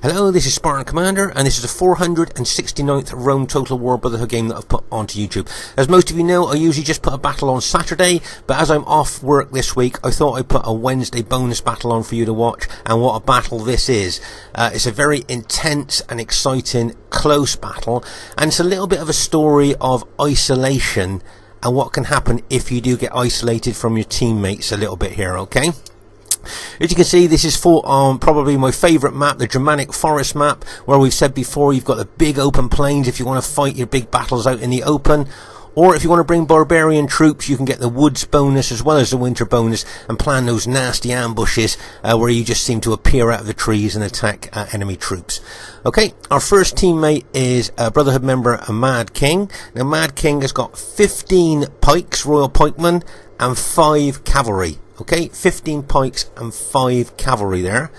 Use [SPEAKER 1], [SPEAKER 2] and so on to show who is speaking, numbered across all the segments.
[SPEAKER 1] Hello, this is Spartan Commander, and this is the 469th Rome Total War Brotherhood game that I've put onto YouTube. As most of you know, I usually just put a battle on Saturday, but as I'm off work this week, I thought I'd put a Wednesday bonus battle on for you to watch, and what a battle this is. It's a very intense and exciting, close battle, and it's a little bit of a story of isolation and what can happen if you do get isolated from your teammates a little bit here, okay? As you can see, this is fought on probably my favourite map, the Germanic Forest Map, where we've said before you've got the big open plains if you want to fight your big battles out in the open, or if you want to bring barbarian troops you can get the woods bonus as well as the winter bonus and plan those nasty ambushes where you just seem to appear out of the trees and attack enemy troops. Okay, our first teammate is a Brotherhood member, a Mad King. Now Mad King has got 15 pikes, royal pikemen, and 5 cavalry. Okay, 15 pikes and 5 cavalry there.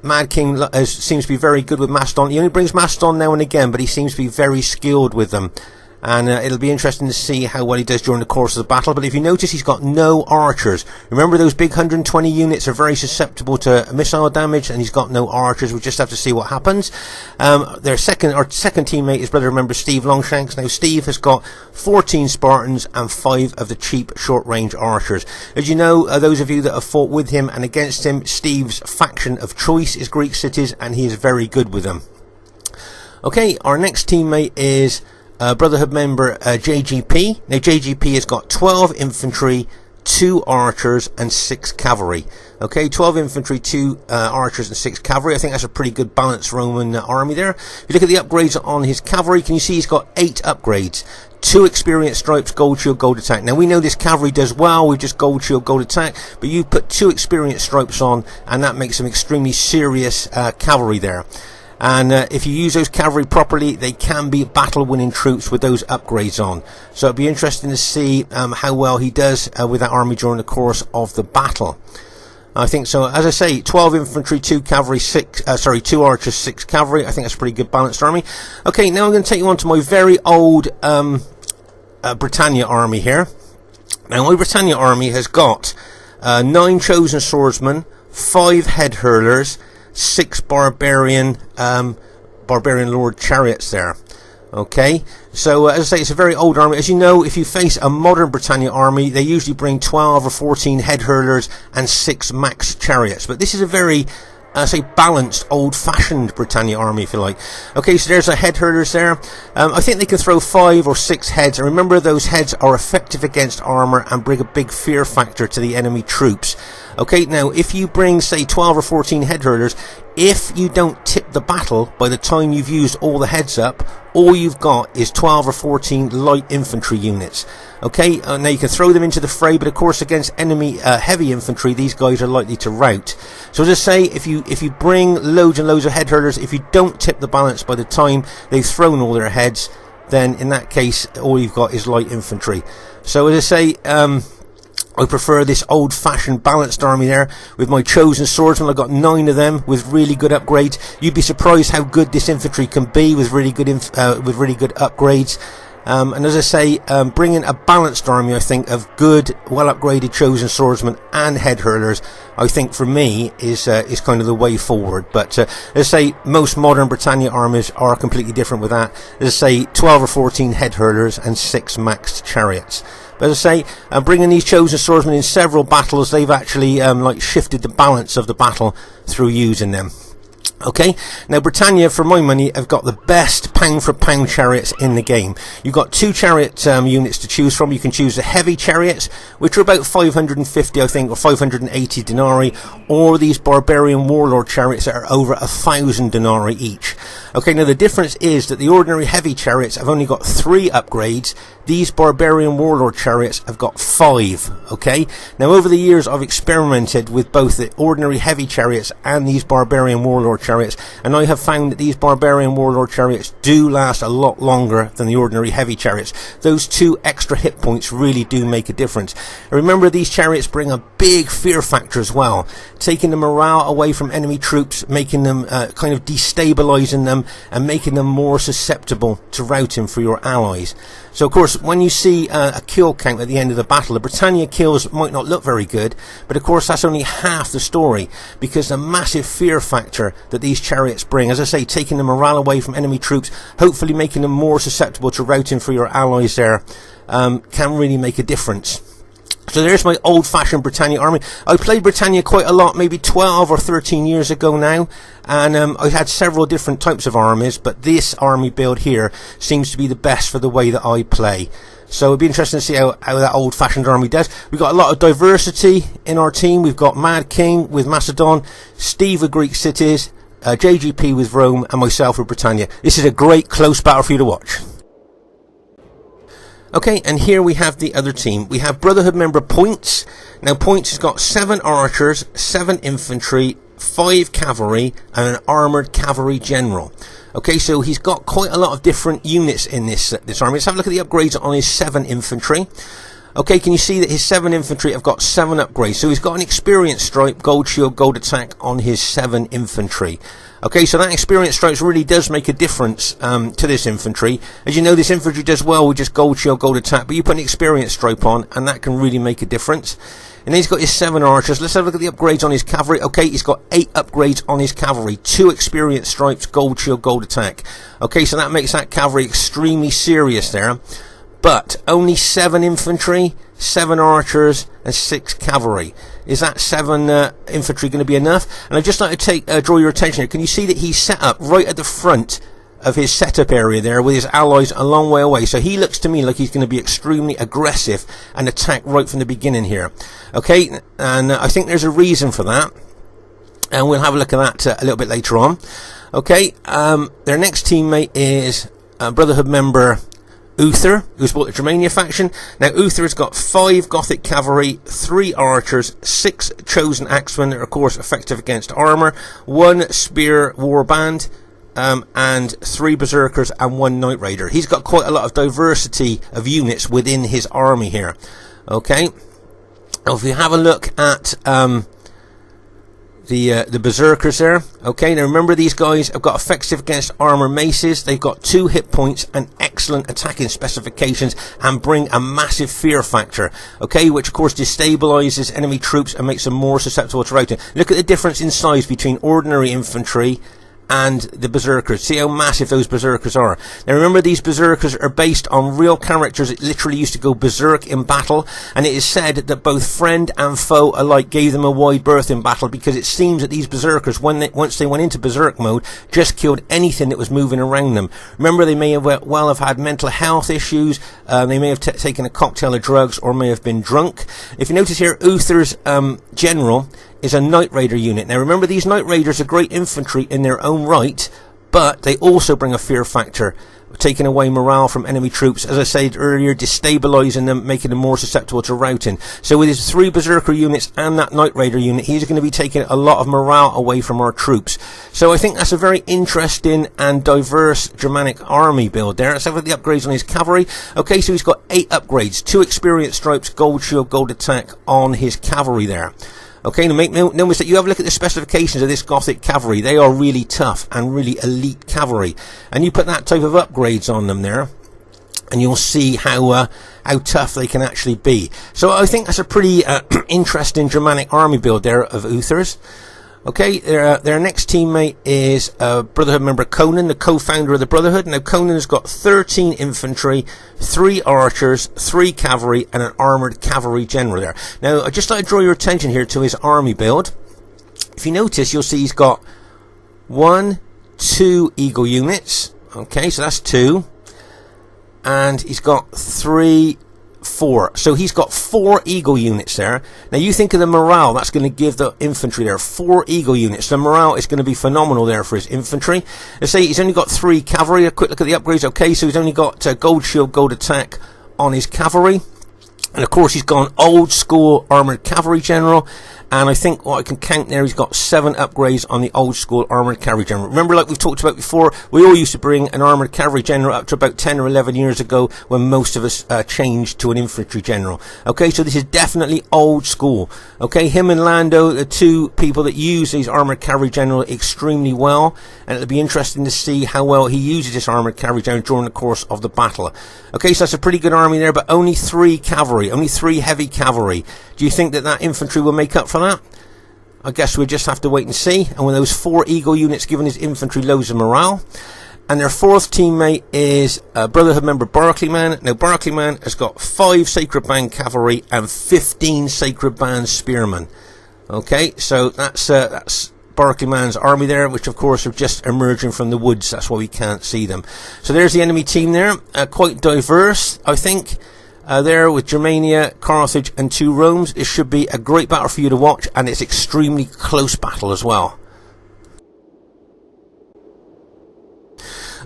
[SPEAKER 1] Mad King seems to be very good with Macedon. He only brings Macedon now and again, but he seems to be very skilled with them. And it'll be interesting to see how well he does during the course of the battle. But if you notice, he's got no archers. Remember, those big 120 units are very susceptible to missile damage, and he's got no archers. We'll just have to see what happens. Our second teammate is brother member Steve Longshanks. Now, Steve has got 14 Spartans and 5 of the cheap short-range archers. As you know, those of you that have fought with him and against him, Steve's faction of choice is Greek cities, and he is very good with them. Okay, our next teammate is Brotherhood member JGP. Now JGP has got 12 infantry, 2 archers and 6 cavalry. Okay, 12 infantry, 2 archers and 6 cavalry. I think that's a pretty good balanced Roman army there. If you look at the upgrades on his cavalry, can you see he's got 8 upgrades? 2 experience stripes, gold shield, gold attack. Now we know this cavalry does well with just gold shield, gold attack, but you put 2 experience stripes on and that makes some extremely serious cavalry there. And if you use those cavalry properly, they can be battle-winning troops with those upgrades on. So it'll be interesting to see how well he does with that army during the course of the battle. I think so. As I say, 12 infantry, 2 cavalry, 2 archers, 6 cavalry. I think that's a pretty good balanced army. Okay, now I'm going to take you on to my very old Britannia Army here. Now my Britannia Army has got 9 chosen swordsmen, 5 head hurlers, 6 barbarian lord chariots there. Okay, so as I say, it's a very old army. As you know, if you face a modern Britannia army, they usually bring 12 or 14 head hurlers and 6 max chariots. But this is a very say balanced, old-fashioned Britannia army, if you like. Okay, so there's a head hurlers there. I think they can throw 5 or 6 heads, and remember those heads are effective against armor and bring a big fear factor to the enemy troops. Okay, now if you bring say 12 or 14 head hurlers, if you don't tip the battle by the time you've used all the heads up, all you've got is 12 or 14 light infantry units. Okay, now you can throw them into the fray, but of course against enemy heavy infantry, these guys are likely to rout. So as I say, if you bring loads and loads of head hurlers, if you don't tip the balance by the time they've thrown all their heads, then in that case all you've got is light infantry. So as I say, I prefer this old-fashioned balanced army there with my chosen swordsmen. I've got 9 of them with really good upgrades. You'd be surprised how good this infantry can be with really good upgrades. And as I say, bringing a balanced army, I think, of good, well-upgraded chosen swordsmen and head hurlers, I think for me is kind of the way forward. But as I say, most modern Britannia armies are completely different with that. As I say, 12 or 14 head hurlers and 6 maxed chariots. But as I say, bringing these chosen swordsmen in several battles, they've actually like shifted the balance of the battle through using them. Okay, now Britannia, for my money, have got the best pound-for-pound chariots in the game. You've got 2 chariot units to choose from. You can choose the heavy chariots, which are about 550, I think, or 580 denarii, or these barbarian warlord chariots that are over 1,000 denarii each. Okay, now the difference is that the ordinary heavy chariots have only got 3 upgrades. These barbarian warlord chariots have got 5. Okay, now over the years I've experimented with both the ordinary heavy chariots and these barbarian warlord chariots, and I have found that these barbarian warlord chariots do last a lot longer than the ordinary heavy chariots. Those 2 extra hit points really do make a difference. Remember, these chariots bring a big fear factor as well, taking the morale away from enemy troops, making them kind of destabilizing them them and making them more susceptible to routing for your allies. So of course, when you see a kill count at the end of the battle, the Britannia kills might not look very good, but of course that's only half the story, because the massive fear factor that these chariots bring, as I say, taking the morale away from enemy troops, hopefully making them more susceptible to routing for your allies there, can really make a difference. So there's my old-fashioned Britannia Army. I played Britannia quite a lot, maybe 12 or 13 years ago now, and I had several different types of armies, but this army build here seems to be the best for the way that I play. So it'd be interesting to see how that old-fashioned army does. We've got a lot of diversity in our team. We've got Mad King with Macedon, Steve with Greek cities, JGP with Rome, and myself with Britannia. This is a great close battle for you to watch. Okay, and here we have the other team. We have Brotherhood member Points. Now, Points has got 7 archers, 7 infantry, 5 cavalry, and an armoured cavalry general. Okay, so he's got quite a lot of different units in this army. Let's have a look at the upgrades on his 7 infantry. Okay, can you see that his 7 infantry have got 7 upgrades? So he's got an experience stripe, gold shield, gold attack on his 7 infantry. Okay, so that experience stripes really does make a difference to this infantry. As you know, this infantry does well with just gold shield, gold attack, but you put an experience stripe on, and that can really make a difference. And then he's got his 7 archers. Let's have a look at the upgrades on his cavalry. Okay, he's got 8 upgrades on his cavalry. 2 experience stripes, gold shield, gold attack. Okay, so that makes that cavalry extremely serious there. But only 7 infantry, 7 archers, and 6 cavalry. Is that 7 infantry going to be enough? And I'd just like to draw your attention here. Can you see that he's set up right at the front of his setup area there with his allies a long way away? So he looks to me like he's going to be extremely aggressive and attack right from the beginning here. Okay, and I think there's a reason for that. And we'll have a look at that a little bit later on. Okay, their next teammate is Brotherhood member Uther, who's bought the Germania faction. Now, Uther has got 5 Gothic cavalry, 3 archers, 6 chosen axemen that are, of course, effective against armour, 1 spear warband, and 3 berserkers and 1 knight raider. He's got quite a lot of diversity of units within his army here. Okay, now if you have a look at the berserkers there. Okay, now remember, these guys have got effective against armor maces. They've got 2 hit points and excellent attacking specifications, and bring a massive fear factor. Okay, which of course destabilizes enemy troops and makes them more susceptible to routing. Look at the difference in size between ordinary infantry and the berserkers. See how massive those berserkers are. Now remember, these berserkers are based on real characters that literally used to go berserk in battle, and it is said that both friend and foe alike gave them a wide berth in battle, because it seems that these berserkers, once they went into berserk mode, just killed anything that was moving around them. Remember, they may have well have had mental health issues, they may have taken a cocktail of drugs, or may have been drunk. If you notice here, Uther's general is a Knight Raider unit. Now remember, these Knight Raiders are great infantry in their own right, but they also bring a fear factor, taking away morale from enemy troops, as I said earlier, destabilizing them, making them more susceptible to routing. So with his 3 berserker units and that Knight Raider unit, he's going to be taking a lot of morale away from our troops. So I think that's a very interesting and diverse Germanic army build there. Let's have the upgrades on his cavalry. Okay, so he's got 8 upgrades, 2 experience stripes, gold shield, gold attack on his cavalry there. Okay, now make no mistake, you have a look at the specifications of this Gothic cavalry. They are really tough and really elite cavalry. And you put that type of upgrades on them there, and you'll see how tough they can actually be. So I think that's a pretty interesting Germanic army build there of Uther's. Okay, their next teammate is Brotherhood member Conan, the co-founder of the Brotherhood. Now, Conan has got 13 infantry, 3 archers, 3 cavalry, and an armoured cavalry general there. Now, I'd just like to draw your attention here to his army build. If you notice, you'll see he's got 1, 2 eagle units. Okay, so that's 2. And he's got 3, 4. So he's got 4 eagle units there. Now you think of the morale that's going to give the infantry there. 4 eagle units. The morale is going to be phenomenal there for his infantry. Let's say he's only got 3 cavalry. A quick look at the upgrades. Okay, so he's only got gold shield, gold attack on his cavalry. And of course he's gone old school armoured cavalry general. And I think what I can count there, he's got 7 upgrades on the old school armoured cavalry general. Remember, like we've talked about before, we all used to bring an armoured cavalry general up to about 10 or 11 years ago when most of us changed to an infantry general. Okay, so this is definitely old school. Okay, him and Lando, the two people that use these armoured cavalry general extremely well, and it'll be interesting to see how well he uses this armoured cavalry general during the course of the battle. Okay, so that's a pretty good army there, but only 3 cavalry, only 3 heavy cavalry. Do you think that that infantry will make up for that? I guess we'll just have to wait and see. And with those 4 Eagle units giving his infantry loads of morale. And their 4th teammate is Brotherhood member Barclayman. Now Barclayman has got 5 Sacred Band cavalry and 15 Sacred Band spearmen. Okay, so that's Barclayman's army there, which of course are just emerging from the woods. That's why we can't see them. So there's the enemy team there. Quite diverse, I think. There with Germania, Carthage and 2 Romes. It should be a great battle for you to watch, and it's extremely close battle as well.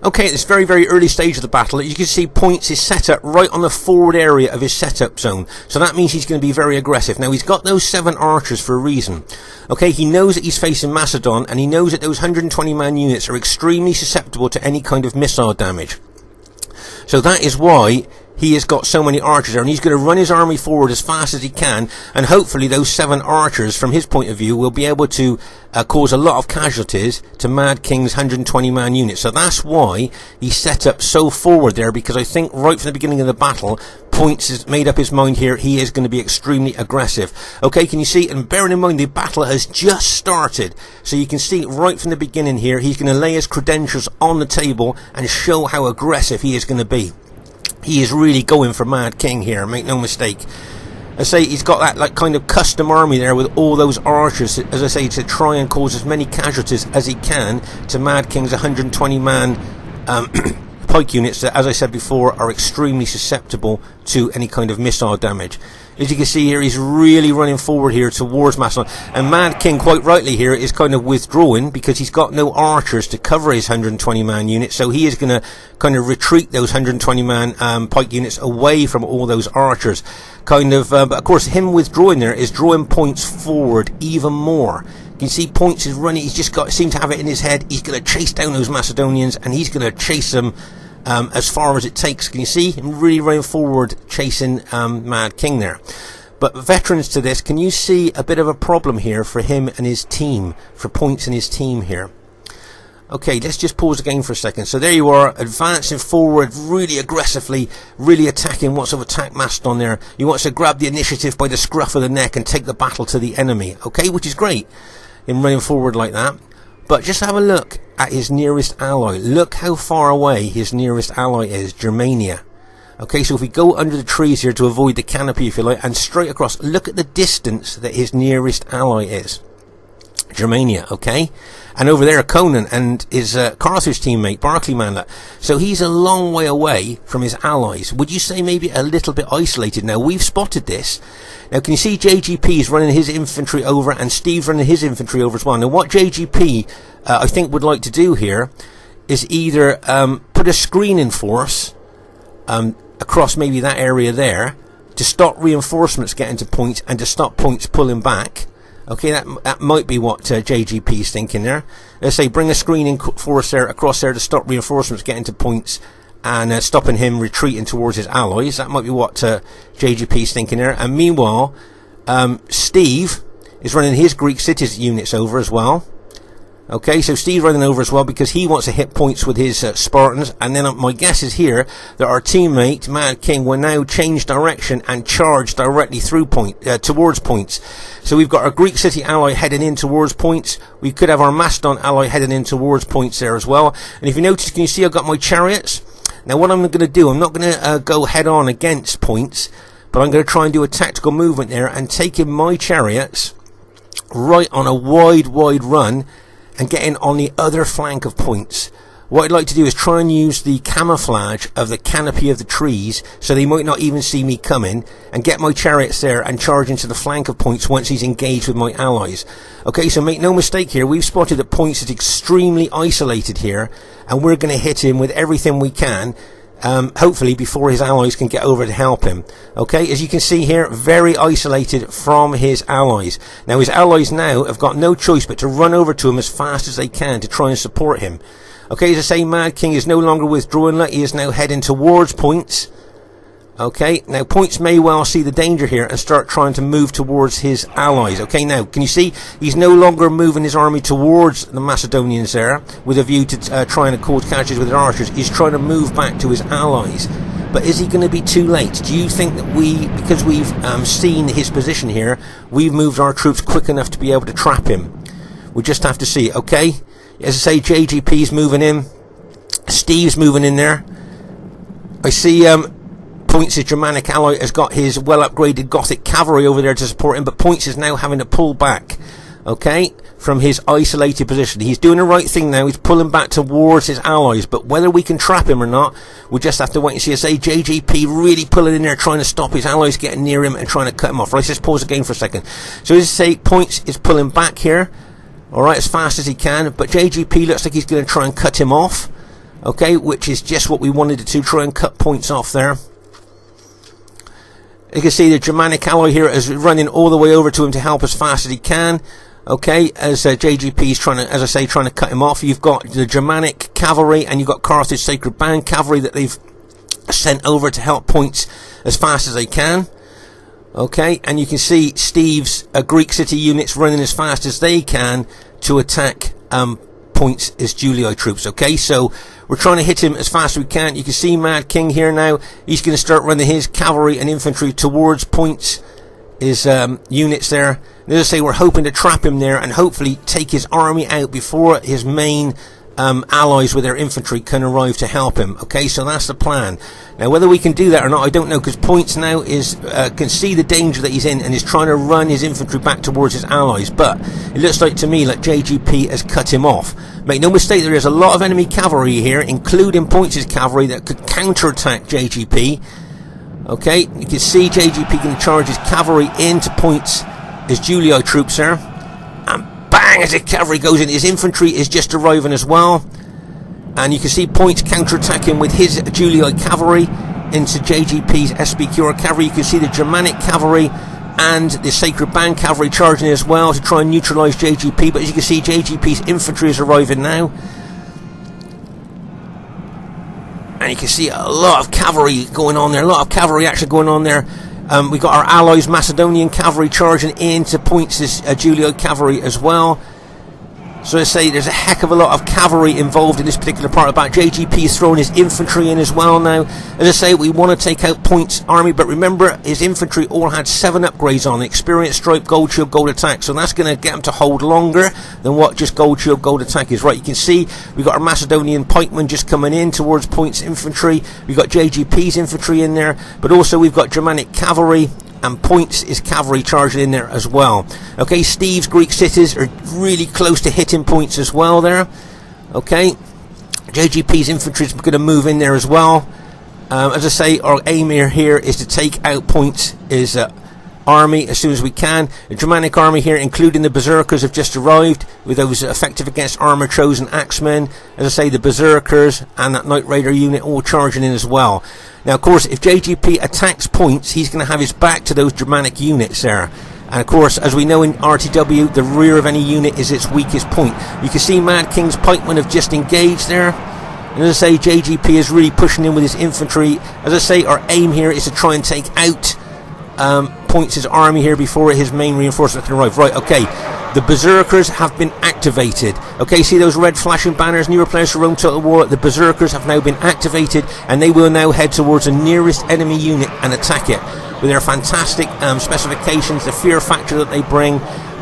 [SPEAKER 1] Okay, at this very, very early stage of the battle, you can see Points is set up right on the forward area of his setup zone. So that means he's going to be very aggressive. Now, he's got those 7 archers for a reason. Okay, he knows that he's facing Macedon, and he knows that those 120-man units are extremely susceptible to any kind of missile damage. So that is why he has got so many archers there, and he's going to run his army forward as fast as he can, and hopefully those 7 archers, from his point of view, will be able to cause a lot of casualties to Mad King's 120-man unit. So that's why he's set up so forward there, because I think right from the beginning of the battle, Points has made up his mind here, he is going to be extremely aggressive. Okay, can you see? And bearing in mind the battle has just started, so you can see right from the beginning here, he's going to lay his credentials on the table and show how aggressive he is going to be. He is really going for Mad King here, make no mistake. I say he's got that like kind of custom army there with all those archers, as I say, to try and cause as many casualties as he can to Mad King's 120-man pike units that, as I said before, are extremely susceptible to any kind of missile damage. As you can see here, he's really running forward here towards Macedon. And Mad King, quite rightly here, is kind of withdrawing because he's got no archers to cover his 120-man unit. So he is going to kind of retreat those 120-man pike units away from all those archers. But of course, him withdrawing there is drawing Points forward even more. You can see Points is running. He's just seemed to have it in his head. He's going to chase down those Macedonians, and he's going to chase them as far as it takes. Can you see him really running forward, chasing Mad King there? But veterans to this, can you see a bit of a problem here for him and his team, for Points and his team here? Okay, let's just pause the game for a second. So there you are, advancing forward really aggressively, really attacking. Wants to attack Macedon there. He wants to grab the initiative by the scruff of the neck and take the battle to the enemy. Okay, which is great in running forward like that. But just have a look at his nearest ally. Look how far away his nearest ally is, Germania. Okay, so if we go under the trees here to avoid the canopy, if you like, and straight across, look at the distance that his nearest ally is. Germania, okay? And over there, Conan and his Carthage teammate, Barclayman. So he's a long way away from his allies. Would you say maybe a little bit isolated? Now, we've spotted this. Now, can you see JGP is running his infantry over and Steve's running his infantry over as well? Now, what JGP, I think, would like to do here is either put a screening force across maybe that area there to stop reinforcements getting to Points and to stop Points pulling back. Okay, that might be what JGP is thinking there. Let's say bring a screening force there across there to stop reinforcements getting to Points and stopping him retreating towards his allies. That might be what JGP is thinking there. And meanwhile, Steve is running his Greek cities units over as well. Okay, so Steve's running over as well because he wants to hit Points with his Spartans. And then my guess is here that our teammate, Mad King, will now change direction and charge directly through towards Points. So we've got our Greek city ally heading in towards Points. We could have our Macedon ally heading in towards Points there as well. And if you notice, can you see I've got my chariots? Now what I'm going to do, I'm not going to go head on against Points, but I'm going to try and do a tactical movement there and take in my chariots right on a wide run and getting on the other flank of Points. What I'd like to do is try and use the camouflage of the canopy of the trees so they might not even see me coming, and get my chariots there and charge into the flank of Points once he's engaged with my allies. Okay, so make no mistake here, we've spotted that Points is extremely isolated here, and we're going to hit him with everything we can. hopefully before his allies can get over to help him. Okay, as you can see here, very isolated from his allies. Now his allies now have got no choice but to run over to him as fast as they can to try and support him. Okay, as I say, Mad King is no longer withdrawing, he is now heading towards Points. Okay, now Points may well see the danger here and start trying to move towards his allies. Okay, now can you see he's no longer moving his army towards the Macedonians there with a view to trying to cause casualties with their archers. He's trying to move back to his allies. But is he going to be too late? Do you think that because we've seen his position here, we've moved our troops quick enough to be able to trap him? We'll just have to see. Okay, as I say, JGP's moving in, Steve's moving in there. I see Points' Germanic ally has got his well upgraded Gothic cavalry over there to support him, but Points is now having to pull back, okay, from his isolated position. He's doing the right thing now, he's pulling back towards his allies, but whether we can trap him or not, we'll just have to wait and see. I say JGP really pulling in there, trying to stop his allies getting near him and trying to cut him off. Right, let's just pause the game for a second. So as I say, Points is pulling back here, alright, as fast as he can, but JGP looks like he's going to try and cut him off, okay, which is just what we wanted to try and cut Points off there. You can see the Germanic ally here is running all the way over to him to help as fast as he can. Okay, as JGP is trying to, as I say, trying to cut him off. You've got the Germanic cavalry and you've got Carthage Sacred Band cavalry that they've sent over to help Points as fast as they can. Okay, and you can see Steve's Greek city units running as fast as they can to attack Points' Julii troops. Okay, so we're trying to hit him as fast as we can. You can see Mad King here now. He's going to start running his cavalry and infantry towards Points' units there. And as I say, we're hoping to trap him there and hopefully take his army out before his main allies with their infantry can arrive to help him. Okay, so that's the plan. Now whether we can do that or not, I don't know, because Points now is can see the danger that he's in and is trying to run his infantry back towards his allies, but it looks like to me like JGP has cut him off. Make no mistake, there is a lot of enemy cavalry here, including Points' cavalry, that could counterattack JGP. Okay, you can see JGP can charge his cavalry into Points' Julii troops there. Bang, as the cavalry goes in, his infantry is just arriving as well, and you can see Points counter-attacking with his Julii cavalry into JGP's SPQR cavalry. You can see the Germanic cavalry and the Sacred Band cavalry charging as well to try and neutralise JGP, but as you can see, JGP's infantry is arriving now, and you can see a lot of cavalry going on there, a lot of cavalry action going on there. We've got our allies Macedonian cavalry charging into Points' Julii cavalry as well. So I say there's a heck of a lot of cavalry involved in this particular part of the battle. JGP is throwing his infantry in as well now. As I say, we want to take out Points' army, but remember his infantry all had 7 upgrades on: Experience, Stripe, Gold Shield, Gold Attack. So that's going to get them to hold longer than what just Gold Shield, Gold Attack is. Right, you can see we've got our Macedonian pikemen just coming in towards Points' infantry. We've got JGP's infantry in there, but also we've got Germanic cavalry and Points' cavalry charging in there as well. Okay, Steve's Greek cities are really close to hitting Points as well there. Okay, JGP's infantry is going to move in there as well. As I say, our aim here is to take out Points' army as soon as we can. The Germanic army here, including the Berserkers, have just arrived with those effective against armor chosen axemen. As I say, the Berserkers and that Knight Raider unit all charging in as well. Now of course, if JGP attacks Points, he's going to have his back to those Germanic units there. And of course, as we know in RTW, the rear of any unit is its weakest point. You can see Mad King's pikemen have just engaged there. And as I say, JGP is really pushing in with his infantry. As I say, our aim here is to try and take out Points' army here before his main reinforcements can arrive. Right, okay, the Berserkers have been activated. Okay, see those red flashing banners, newer players for Rome Total War? The Berserkers have now been activated, and they will now head towards the nearest enemy unit and attack it with their fantastic specifications, the fear factor that they bring,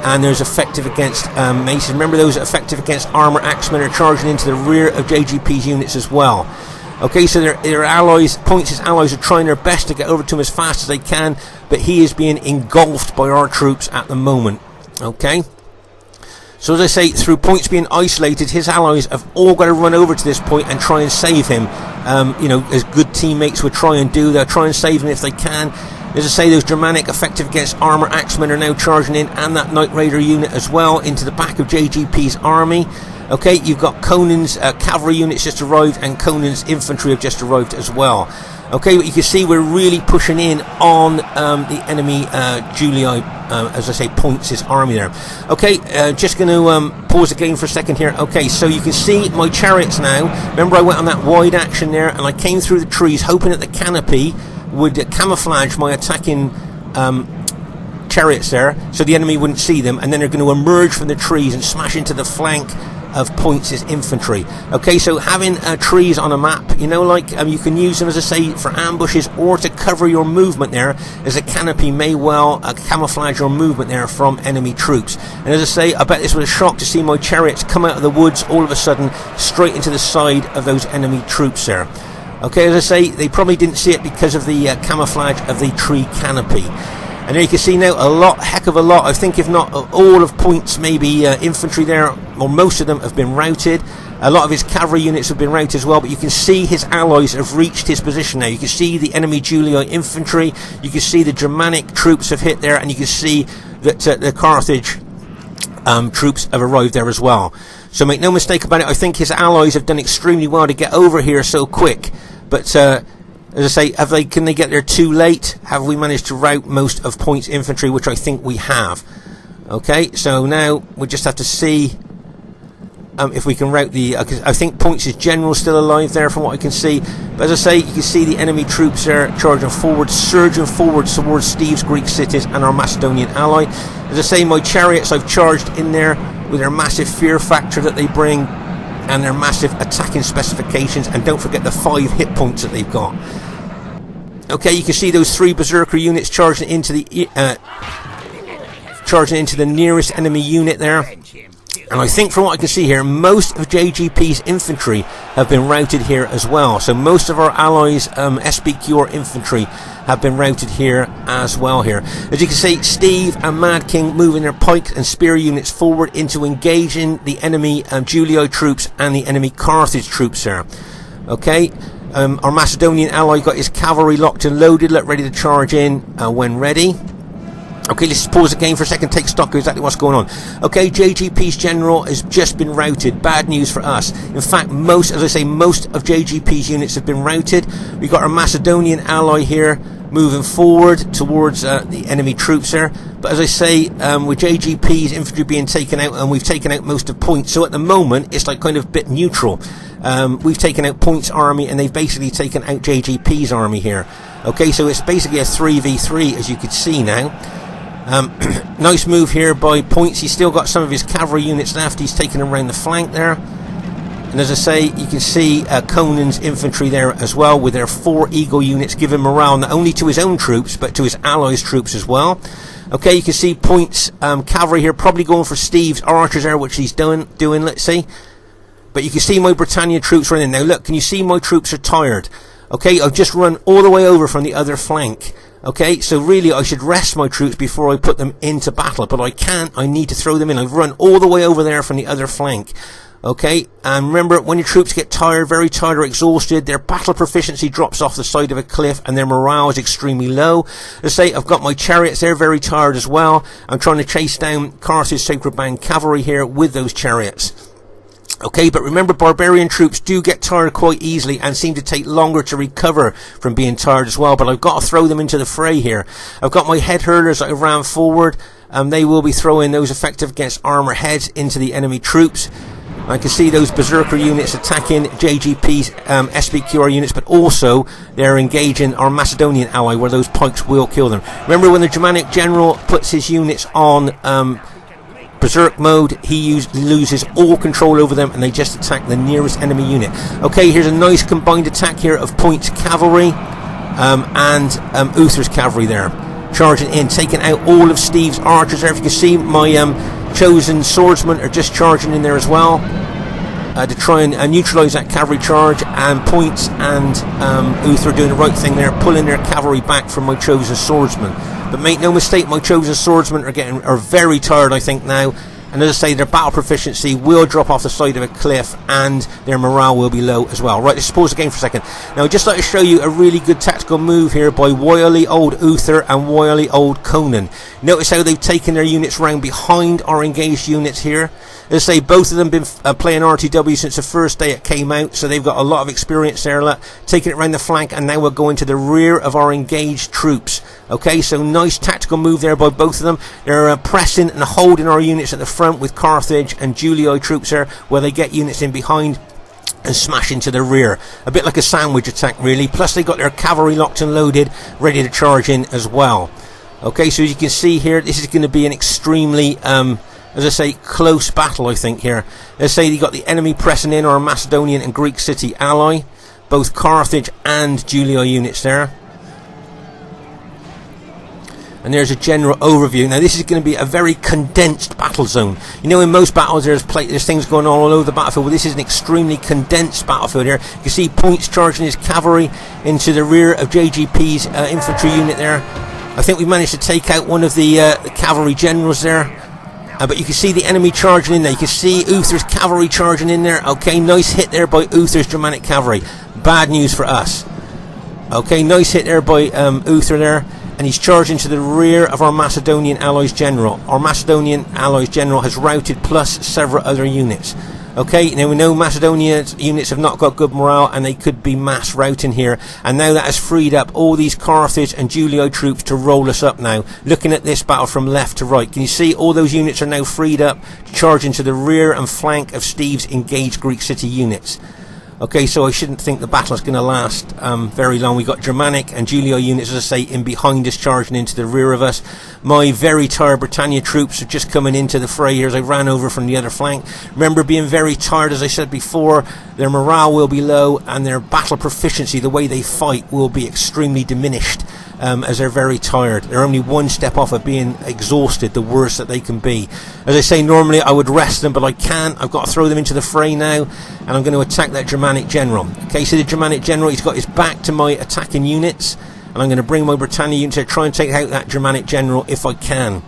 [SPEAKER 1] and there's effective against maces. Remember, those effective against armor axemen are charging into the rear of JGP's units as well. Okay, so their allies, Points' allies, are trying their best to get over to him as fast as they can, but he is being engulfed by our troops at the moment. Okay, so as I say, through Points being isolated, his allies have all got to run over to this point and try and save him. You know, as good teammates would try and do, they'll try and save him if they can. As I say, those Germanic effective against armor axemen are now charging in, and that Knight Raider unit as well, into the back of JGP's army. Okay, you've got Conan's cavalry units just arrived, and Conan's infantry have just arrived as well. Okay, but you can see we're really pushing in on the enemy Julii, as I say, Points' army there. Okay, just going to pause the game for a second here. Okay, so you can see my chariots now. Remember, I went on that wide action there, and I came through the trees, hoping that the canopy would camouflage my attacking chariots there, so the enemy wouldn't see them, and then they're going to emerge from the trees and smash into the flank of Points' infantry. Okay, so having trees on a map, you know, like you can use them, as I say, for ambushes or to cover your movement there, as a canopy may well camouflage your movement there from enemy troops. And as I say, I bet this was a shock to see my chariots come out of the woods all of a sudden straight into the side of those enemy troops there. Okay, as I say, they probably didn't see it because of the camouflage of the tree canopy. And there you can see now heck of a lot, I think if not all of Points' maybe infantry there, or most of them have been routed. A lot of his cavalry units have been routed as well, but you can see his allies have reached his position now. You can see the enemy Julii infantry, you can see the Germanic troops have hit there, and you can see that the Carthage troops have arrived there as well. So make no mistake about it, I think his allies have done extremely well to get over here so quick. But as I say, can they get there too late? Have we managed to rout most of Points' infantry, which I think we have. Okay, so now we just have to see if we can rout the... I think Points' general still alive there from what I can see. But as I say, you can see the enemy troops there charging forward, surging forward towards Steve's Greek cities and our Macedonian ally. As I say, my chariots I've charged in there with their massive fear factor that they bring, and their massive attacking specifications, and don't forget the 5 hit points that they've got. Okay, you can see those 3 berserker units charging into the nearest enemy unit there. And I think from what I can see here, most of JGP's infantry have been routed here as well. So most of our allies' SBQ infantry have been routed here as well here. As you can see, Steve and Mad King moving their pike and spear units forward into engaging the enemy Julii troops and the enemy Carthage troops there. Okay, our Macedonian ally got his cavalry locked and loaded, ready to charge in when ready. Okay, let's pause the game for a second, take stock of exactly what's going on. Okay, JGP's general has just been routed. Bad news for us. In fact, most of JGP's units have been routed. We've got our Macedonian ally here moving forward towards the enemy troops there. But as I say, with JGP's infantry being taken out, and we've taken out most of Points, so at the moment it's like kind of a bit neutral. We've taken out Points' army, and they've basically taken out JGP's army here. Okay, so it's basically a 3v3, as you can see now. Nice move here by Points. He's still got some of his cavalry units left. He's taken them around the flank there. And as I say, you can see Conan's infantry there as well, with their 4 Eagle units, giving morale not only to his own troops, but to his allies' troops as well. Okay, you can see Points' cavalry here, probably going for Steve's archers there, which he's doing, let's see. But you can see my Britannia troops running. Now look, can you see my troops are tired? Okay, I've just run all the way over from the other flank. Okay, so really I should rest my troops before I put them into battle, but I can't. I need to throw them in. I've run all the way over there from the other flank. Okay, and remember, when your troops get tired, very tired or exhausted, their battle proficiency drops off the side of a cliff and their morale is extremely low. As I say, I've got my chariots, they're very tired as well. I'm trying to chase down Carthage Sacred Band cavalry here with those chariots. Okay, but remember, barbarian troops do get tired quite easily and seem to take longer to recover from being tired as well, but I've got to throw them into the fray here. I've got my head hurlers that I ran forward, and they will be throwing those effective against armor heads into the enemy troops. I can see those berserker units attacking JGP's SBQR units, but also they're engaging our Macedonian ally, where those pikes will kill them. Remember, when the Germanic general puts his units on berserk mode, he loses all control over them, and they just attack the nearest enemy unit. Okay, here's a nice combined attack here of Points' cavalry and Uther's cavalry there, charging in, taking out all of Steve's archers there. If you can see, my chosen swordsmen are just charging in there as well to try and neutralise that cavalry charge, and Points and Uther are doing the right thing there, pulling their cavalry back from my chosen swordsmen. But make no mistake, my chosen swordsmen are very tired, I think, now, And as I say, their battle proficiency will drop off the side of a cliff, and their morale will be low as well. Right, let's pause the game for a second. Now, I'd just like to show you a really good tactical move here by wily old Uther and wily old Conan. Notice how they've taken their units round behind our engaged units here. As I say, both of them been playing RTW since the first day it came out, so they've got a lot of experience there. Look, taking it round the flank, and now we're going to the rear of our engaged troops. Okay, so nice tactical move there by both of them. They're pressing and holding our units at the front with Carthage and Julii troops there, where they get units in behind and smash into the rear. A bit like a sandwich attack, really. Plus, they got their cavalry locked and loaded, ready to charge in as well. Okay, so as you can see here, this is going to be an extremely as I say, close battle, I think, here. Let's say you got the enemy pressing in, our Macedonian and Greek city ally, both Carthage and Julii units there. And there's a general overview. Now, this is going to be a very condensed battle zone. You know, in most battles, there's things going on all over the battlefield. Well, this is an extremely condensed battlefield here. You can see Points charging his cavalry into the rear of JGP's infantry unit there. I think we managed to take out one of the cavalry generals there. But you can see the enemy charging in there. You can see Uther's cavalry charging in there. Okay, nice hit there by Uther's Germanic cavalry. Bad news for us. Okay, nice hit there by Uther there. And he's charging to the rear of our Macedonian allies general. Our Macedonian allies general has routed, plus several other units. Okay, now we know Macedonian units have not got good morale, and they could be mass routing here. And now that has freed up all these Carthage and Julii troops to roll us up now. Looking at this battle from left to right, can you see all those units are now freed up to charge into the rear and flank of Steve's engaged Greek city units. Okay, so I shouldn't think the battle is going to last very long. We've got Germanic and Julii units, as I say, in behind us, charging into the rear of us. My very tired Britannia troops are just coming into the fray here as I ran over from the other flank. Remember, being very tired, as I said before, their morale will be low, and their battle proficiency, the way they fight, will be extremely diminished. As they're very tired. They're only one step off of being exhausted, the worst that they can be. As I say, normally I would rest them, but I can't. I've got to throw them into the fray now, and I'm going to attack that Germanic general. Okay, so the Germanic general, he's got his back to my attacking units, and I'm going to bring my Britannia units to try and take out that Germanic general if I can.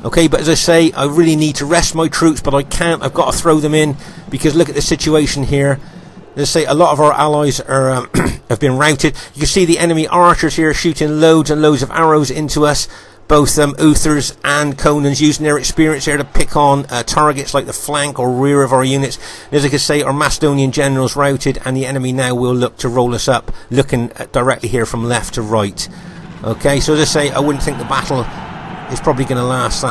[SPEAKER 1] Okay, but as I say, I really need to rest my troops, but I can't. I've got to throw them in, because look at the situation here. Let's say a lot of our allies are have been routed. You can see the enemy archers here shooting loads and loads of arrows into us. Both Uther's and Conan's using their experience here to pick on targets like the flank or rear of our units. And as I can say, our Macedonian generals routed, and the enemy now will look to roll us up, looking directly here from left to right. Okay, so as I say, I wouldn't think the battle is probably going to last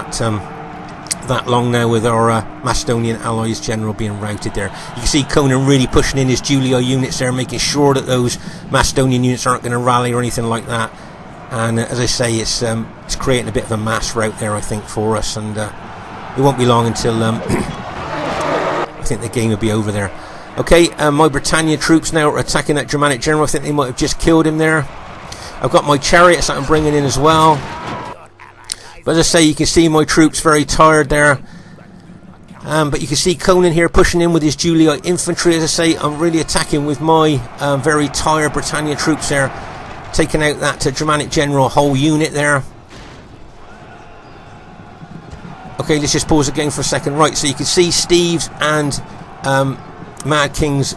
[SPEAKER 1] that long now, with our Macedonian allies general being routed there. You can see Conan really pushing in his Julii units there, making sure that those Macedonian units aren't going to rally or anything like that. And as I say, it's creating a bit of a mass rout there, I think, for us, and it won't be long until I think the game will be over there. Okay, my Britannia troops now are attacking that Germanic general. I think they might have just killed him there. I've got my chariots that I'm bringing in as well. But as I say, you can see my troops very tired there. But you can see Conan here pushing in with his Julii infantry. As I say, I'm really attacking with my very tired Britannia troops there, taking out that Germanic general whole unit there. Okay, let's just pause the game for a second. Right, so you can see Steve's and Mad King's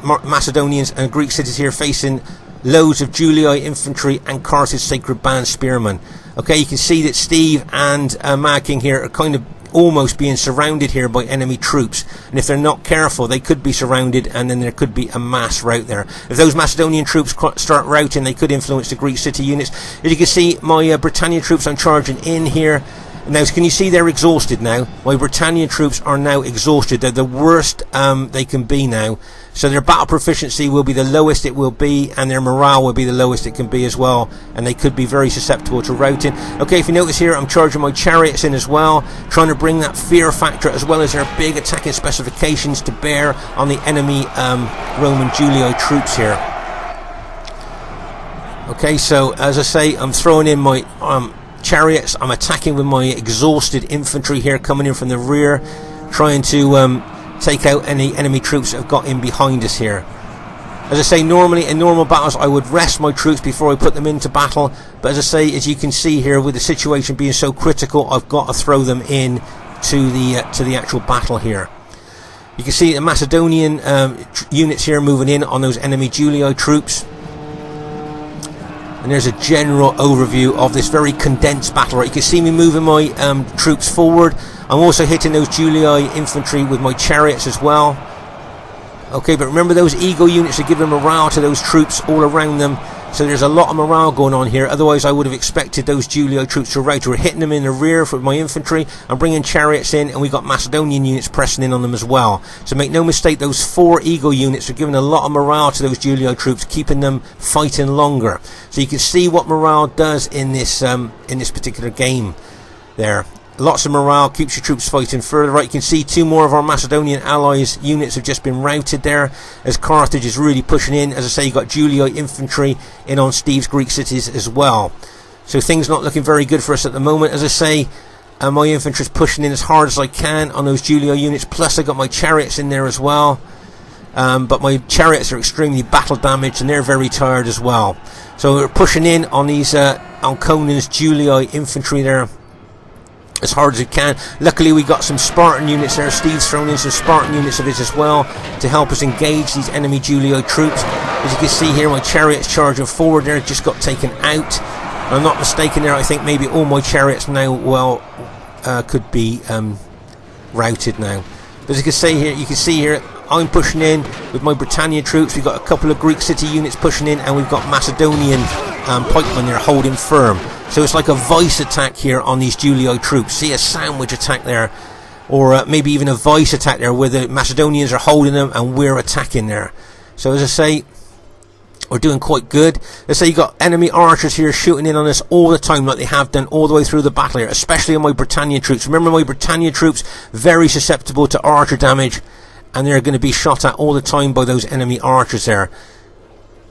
[SPEAKER 1] Macedonians and Greek cities here facing loads of Julii infantry and Carthage sacred band spearmen. Okay, you can see that Steve and Mad King here are kind of almost being surrounded here by enemy troops, and if they're not careful, they could be surrounded, and then there could be a mass rout there. If those Macedonian troops start routing, they could influence the Greek city units. As you can see, my Britannia troops, I'm charging in here. Now, can you see they're exhausted now? My Britannia troops are now exhausted. They're the worst they can be now. So their battle proficiency will be the lowest it will be, and their morale will be the lowest it can be as well. And they could be very susceptible to routing. Okay, if you notice here, I'm charging my chariots in as well, trying to bring that fear factor as well as their big attacking specifications to bear on the enemy Roman Julii troops here. Okay, so as I say, I'm throwing in my chariots. I'm attacking with my exhausted infantry here, coming in from the rear, trying to take out any enemy troops that have got in behind us here. As I say, normally in normal battles I would rest my troops before I put them into battle, but as I say, as you can see here, with the situation being so critical, I've got to throw them in to the actual battle here. You can see the Macedonian units here moving in on those enemy Julii troops. And there's a general overview of this very condensed battle. Right, you can see me moving my troops forward. I'm also hitting those Julii infantry with my chariots as well. Okay, but remember those Eagle units are giving morale to those troops all around them. So there's a lot of morale going on here. Otherwise I would have expected those Julii troops to rout. We're hitting them in the rear with my infantry. I'm bringing chariots in, and we've got Macedonian units pressing in on them as well. So make no mistake, those 4 Eagle units are giving a lot of morale to those Julii troops, keeping them fighting longer. So you can see what morale does in this particular game there. Lots of morale, keeps your troops fighting further. Right, you can see 2 more of our Macedonian allies units have just been routed there, as Carthage is really pushing in. As I say, you've got Julii infantry in on Steve's Greek cities as well. So things not looking very good for us at the moment. As I say, my infantry is pushing in as hard as I can on those Julii units, plus I got my chariots in there as well. But my chariots are extremely battle damaged, and they're very tired as well. So we're pushing in on these on Conan's Julii infantry there as hard as we can. Luckily we got some Spartan units there. Steve's thrown in some Spartan units of his as well to help us engage these enemy Julii troops. As you can see here, my chariots charging forward there just got taken out. If I'm not mistaken there, I think maybe all my chariots now could be routed now. But as you can see here, I'm pushing in with my Britannia troops. We've got a couple of Greek city units pushing in, and we've got Macedonian pikemen there holding firm. So it's like a vice attack here on these Julii troops. See, a sandwich attack there, or maybe even a vice attack there, where the Macedonians are holding them and we're attacking there. So as I say, we're doing quite good. Let's say you got enemy archers here shooting in on us all the time, like they have done all the way through the battle here, especially on my Britannia troops. Remember, my Britannia troops very susceptible to archer damage, and they're going to be shot at all the time by those enemy archers there,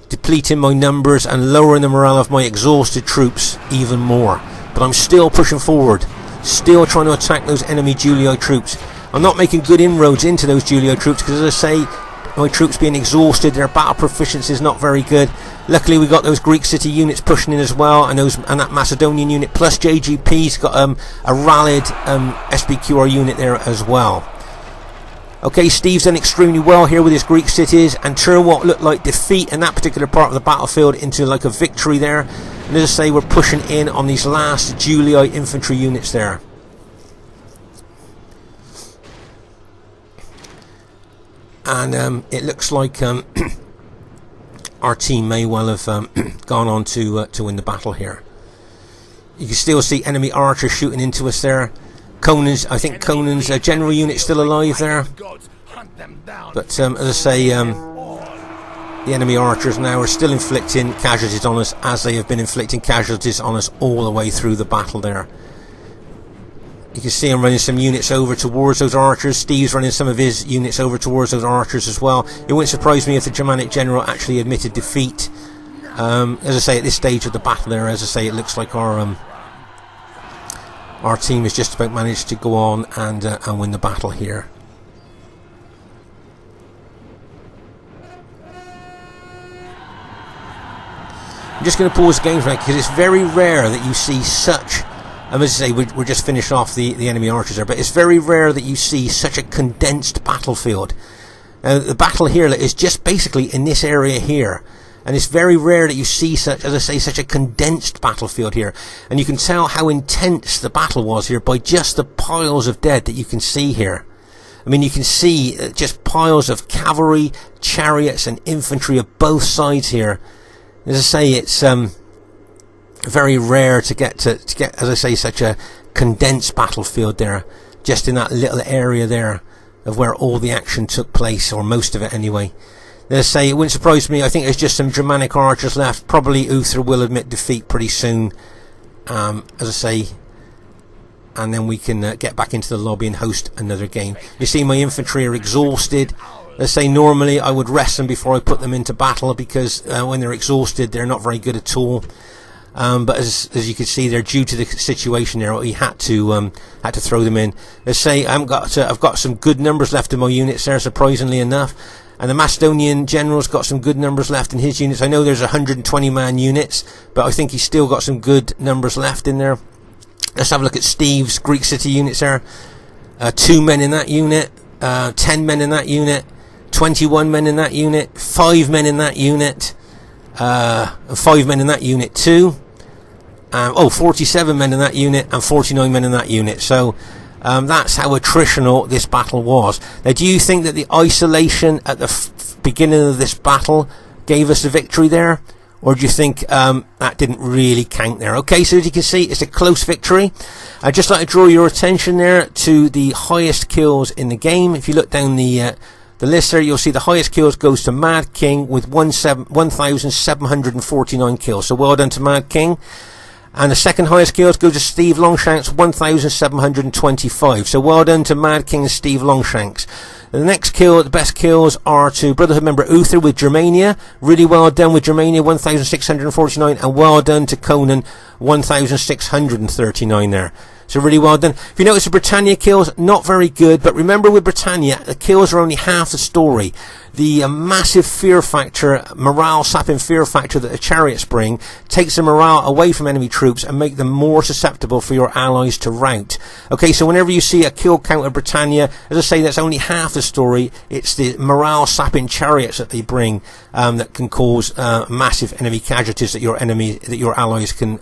[SPEAKER 1] depleting my numbers and lowering the morale of my exhausted troops even more. But I'm still pushing forward, still trying to attack those enemy Julii troops. I'm not making good inroads into those Julii troops because, as I say, my troops being exhausted, their battle proficiency is not very good. Luckily we got those Greek city units pushing in as well, and that Macedonian unit, plus JGP's got a rallied SBQR unit there as well. Okay, Steve's done extremely well here with his Greek cities, and turned what looked like defeat in that particular part of the battlefield into like a victory there. And as I say, we're pushing in on these last Julii infantry units there. And it looks like our team may well have gone on to win the battle here. You can still see enemy archers shooting into us there. I think Conan's general unit still alive there. But as I say, the enemy archers now are still inflicting casualties on us, as they have been inflicting casualties on us all the way through the battle there. You can see I'm running some units over towards those archers. Steve's running some of his units over towards those archers as well. It wouldn't surprise me if the Germanic general actually admitted defeat. As I say, at this stage of the battle there, as I say, it looks like our team has just about managed to go on and win the battle here. I'm just going to pause the game for a minute, because it's very rare that you see such, as I say, we're just finished off the enemy archers there, but it's very rare that you see such a condensed battlefield. The battle here is just basically in this area here. And it's very rare that you see such, as I say, such a condensed battlefield here. And you can tell how intense the battle was here by just the piles of dead that you can see here. I mean, you can see just piles of cavalry, chariots and infantry of both sides here. As I say, it's very rare to get, as I say, such a condensed battlefield there, just in that little area there of where all the action took place, or most of it anyway. Let's say, it wouldn't surprise me, I think there's just some Germanic archers left. Probably Uther will admit defeat pretty soon, as I say, and then we can get back into the lobby and host another game. You see my infantry are exhausted. Let's say normally I would rest them before I put them into battle, because when they're exhausted they're not very good at all. But as you can see there, due to the situation there, we had to throw them in. Let's say I've got some good numbers left in my units there, surprisingly enough. And the Macedonian general's got some good numbers left in his units. I know there's 120 man units, but I think he's still got some good numbers left in there. Let's have a look at Steve's Greek city units there. 2 men in that unit, 10 men in that unit, 21 men in that unit, 5 men in that unit, 5 men in that unit too, 47 men in that unit, and 49 men in that unit. So that's how attritional this battle was. Now, do you think that the isolation at the beginning of this battle gave us the victory there? Or do you think that didn't really count there? Okay, so as you can see, it's a close victory. I'd just like to draw your attention there to the highest kills in the game. If you look down the list there, you'll see the highest kills goes to Mad King with 1,749 kills. So well done to Mad King. And the second highest kills go to Steve Longshanks, 1,725. So well done to Mad King and Steve Longshanks. The next kill, the best kills are to Brotherhood member Uther with Germania. Really well done with Germania, 1,649. And well done to Conan, 1,639 there. So really well done. If you notice the Britannia kills, not very good. But remember with Britannia, the kills are only half the story. The massive fear factor, morale sapping fear factor that the chariots bring takes the morale away from enemy troops and make them more susceptible for your allies to rout. Okay, so whenever you see a kill count of Britannia, as I say, that's only half the story. It's the morale sapping chariots that they bring that can cause massive enemy casualties that your allies can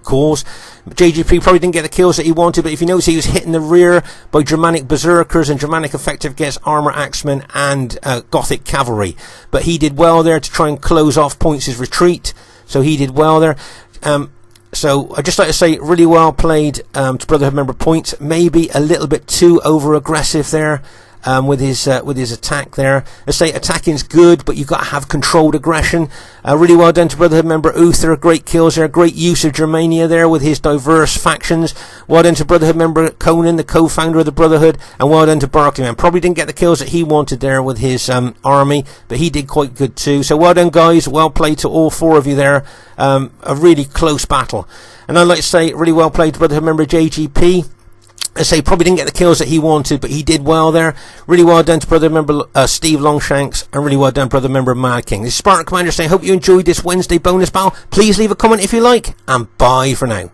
[SPEAKER 1] cause. JGP probably didn't get the kills that he wanted, but if you notice, he was hitting the rear by Germanic berserkers and Germanic effective against armor axemen and Gothic cavalry. But he did well there to try and close off Points' retreat. So he did well there. So I'd just like to say, really well played to Brotherhood member Points. Maybe a little bit too over aggressive there. With his attack there. I say attacking's good, but you've got to have controlled aggression. Really well done to Brotherhood member Uther. Great kills there. Great use of Germania there with his diverse factions. Well done to Brotherhood member Conan, the co-founder of the Brotherhood, and well done to Barclayman. Probably didn't get the kills that he wanted there with his army, but he did quite good too. So well done, guys. Well played to all four of you there. A really close battle. And I'd like to say really well played to Brotherhood member JGP. I say probably didn't get the kills that he wanted, but he did well there. Really well done to brother member Steve Longshanks, and really well done brother member Mad King. This is Spartan Commander saying, hope you enjoyed this Wednesday bonus battle. Please leave a comment if you like, and bye for now.